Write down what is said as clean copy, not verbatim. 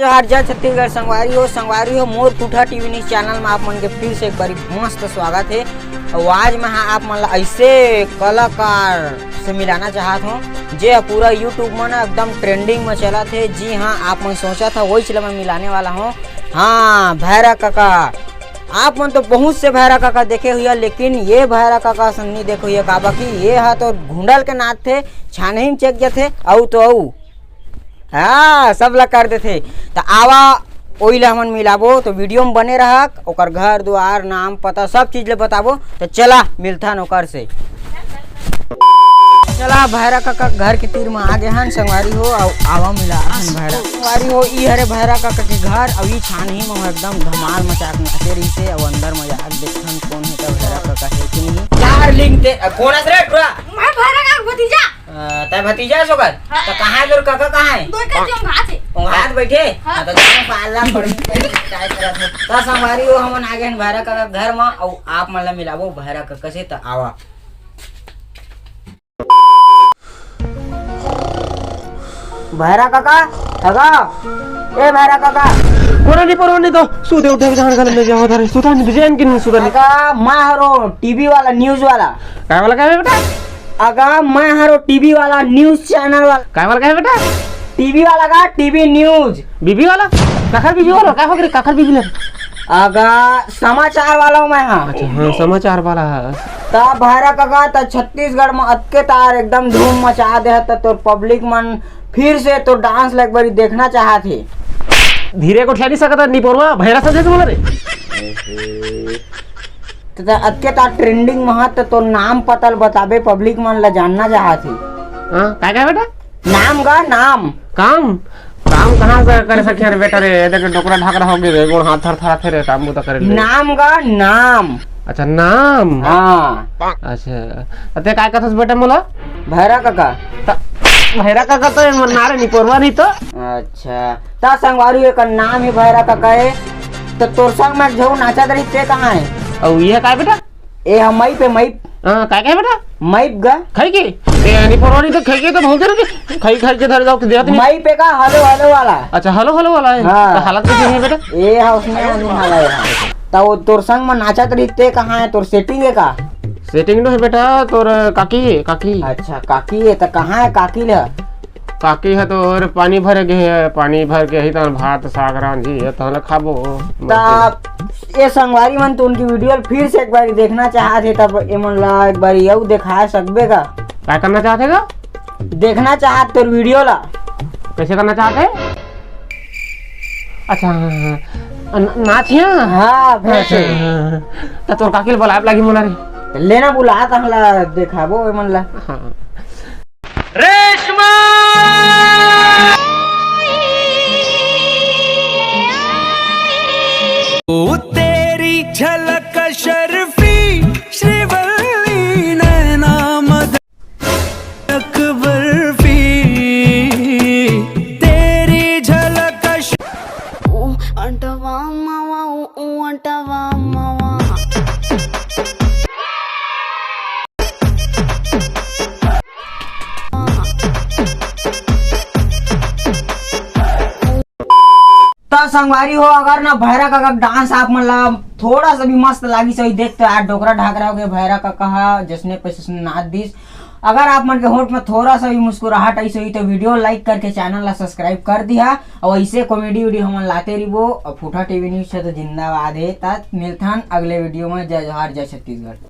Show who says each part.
Speaker 1: जोहार जय छत्तीसगढ़ संगवारी हो मोर पुठा टीवी न्यूज चैनल में आप मन के फिर से एक बार मस्त स्वागत है। और आज मैं आप मन ऐसे कलाकार से मिलाना चाहता हूँ जे पूरा यूट्यूब में ना एकदम ट्रेंडिंग में चला थे। जी हाँ, आप मन सोचा था वही चला मैं मिलाने वाला हूँ। हाँ, भैरा काका। आप मन तो बहुत से भैरा काका देखे हुए, लेकिन ये भैरा काका नहीं देखो हुए काबा की ये हा तो घुंडल के नाथ थे, छानहीन चेक जाते औ तो औ हाँ सब ला कर देते। तो आवा ओई ला हमन मिलाबो, तो वीडियो में बने रहा, ओकर घर द्वार नाम पता सब चीज ले बताबो। तो चला मिलथन ओकर से। चला भैरा काका घर के तीर में आ गए हन संगवारी हो। आवा मिला भैरा संगवारी हो। ई हरे भैरा काका के घर। अब ई छानही में एकदम धमाल मचाक नाचे रही से। अब अंदर मजाक देखन कौन है। तो भैरा काका है कि नहीं यार लिंक दे कौन है रे टुरा?
Speaker 2: मैं भैरा का भतीजा।
Speaker 1: तय भतीजा सोकर। तो कहां है तोर काका कहां है?
Speaker 2: दो का जो घात है।
Speaker 1: घात बैठे। तो जाने पाला पड़ी काय करत है। तो संगवारी हो हमन आ गए हन भैरा काका घर में। और आप मन ला मिलाबो भैरा काका से। तो आवा भैरा काका काका ए भैरा काका
Speaker 3: नहीं तो सुते उठे जान गले में जाओ धरे सुता नहीं जैन कि नहीं सुता नहीं
Speaker 1: काका मैं हरो टीवी वाला न्यूज़ वाला।
Speaker 3: काय वाला काय बेटा?
Speaker 1: अगा मैं हरो टीवी वाला न्यूज़ चैनल वाला।
Speaker 3: काय वाला काय बेटा?
Speaker 1: टीवी वाला का टीवी न्यूज़।
Speaker 3: बीबी वाला काकर बीबी वाला काय हो गए काकर बीबी ले?
Speaker 1: अगा समाचार वाला हूँ मैं। हाँ
Speaker 3: अच्छा हाँ समाचार वाला है।
Speaker 1: ता भैरा काका ता छत्तीसगढ़ में अतके तार एकदम धूम मचा दे है। तो पब्लिक मन फिर से तो डांस एक बारी देखना चाहते।
Speaker 3: धीरे को ठहरी सकता निपोरवा भैरा से देख बोला रे।
Speaker 1: तो अतके तार ट्रेंडिंग में तो नाम पता बताबे पब्लिक मन ला जानना चाहते।
Speaker 3: हां काय काय बेटा?
Speaker 1: नाम का नाम
Speaker 3: काम काम कहां से करे सके रे बेटा रे? देख डोकरा ढाकरा हो गए गोड़ हाथ थर थरा थे काम तो करे
Speaker 1: नाम का नाम।
Speaker 3: अच्छा नाम।
Speaker 1: हाँ
Speaker 3: अच्छा अते काय कथस बेटा मोला?
Speaker 1: भैरा काका
Speaker 3: भैरा काका तो नारे नहीं पोरवा नहीं तो।
Speaker 1: अच्छा ता संगवारी एक नाम ही भैरा काका है। तो तोर संग में जो नाचा दरी ते कहां है?
Speaker 3: और ये काय बेटा?
Speaker 1: ए हम मई पे मई
Speaker 3: हां काय काय बेटा?
Speaker 1: मई गा
Speaker 3: खाई के ए नहीं पोरवा नहीं तो खाई के तो बहुत रे खाई खाई के धर जाओ के देत नहीं।
Speaker 1: मई पे का हेलो हेलो वाला।
Speaker 3: अच्छा हेलो हेलो वाला है।
Speaker 1: हाँ।
Speaker 3: तो हालत कैसी है बेटा?
Speaker 1: ए हा उसमें नहीं हाला है। तो तोर संग में नाचा दरी ते कहां है? तोर सेटिंग है का?
Speaker 3: सेटिंग है बेटा तोर काकी काकी।
Speaker 1: अच्छा काकी है। तो कहां है काकी ले?
Speaker 3: काकी है तो और पानी भर के है, पानी भर के ही तो भात साग रांधी है तो खाबो।
Speaker 1: तब ये संगवारी मन तो उनकी वीडियो फिर से एक बार देखना चाहते। तब एमन ला एक बार यू दिखा सकबे का?
Speaker 3: क्या करना चाहते का?
Speaker 1: देखना चाहत तोर वीडियो ला।
Speaker 3: कैसे करना चाहते? अच्छा नाचिया।
Speaker 1: हाँ
Speaker 3: अच्छा तो तोर काकी बोला लगी मोला रे
Speaker 1: लेना बुला तहला देखाबो एमन ला।
Speaker 3: हाँ
Speaker 1: रेशमा
Speaker 4: ओ तेरी झलक शर्फी श्रीवल्ली नैना मदक बर्फी तेरी झलक
Speaker 2: अंटवा मावा अंटवा मावा।
Speaker 1: संगवारी हो अगर ना भैरा काका डांस आप मतलब थोड़ा सा भी मस्त लागी सही देखते यार डोकरा ढाकरा हो गया भैरा काका जसने पे नाथ दिस। अगर आप मन के होठ में थोड़ा सा भी मुस्कुराहट ऐसे हुई तो वीडियो लाइक करके चैनल ला सब्सक्राइब कर दिया। और ऐसे कॉमेडी वीडियो हम लाते रहिबो। फूटा टीवी न्यूज से तो जिंदाबाद है। तब मिलथन अगले वीडियो में। जय जोहार जय छत्तीसगढ़।